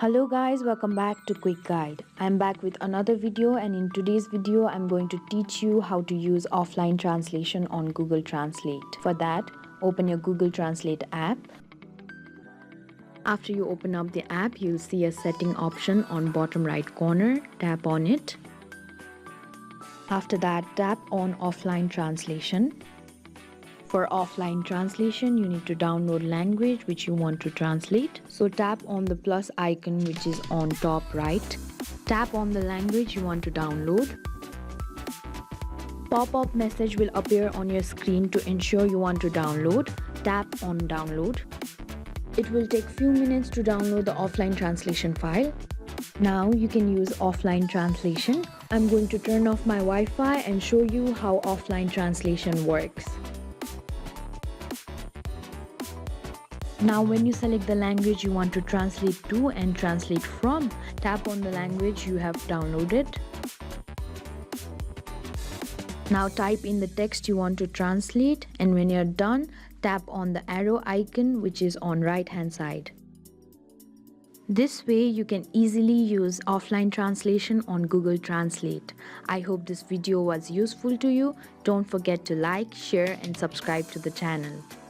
Hello guys, welcome back to Quick Guide. I'm back with another video, and in today's video I'm going to teach you how to use offline translation on Google Translate. For that, open your Google Translate app. After you open up the app, you'll see a setting option on bottom right corner. Tap on it. After that, tap on offline translation. For offline translation, you need to download language which you want to translate. So tap on the plus icon which is on top right. Tap on the language you want to download. Pop-up message will appear on your screen to ensure you want to download. Tap on download. It will take few minutes to download the offline translation file. Now you can use offline translation. I'm going to turn off my Wi-Fi and show you how offline translation works. Now when you select the language you want to translate to and translate from, tap on the language you have downloaded. Now type in the text you want to translate, and when you're done, tap on the arrow icon which is on right hand side. This way you can easily use offline translation on Google Translate. I hope this video was useful to you. Don't forget to like, share and subscribe to the channel.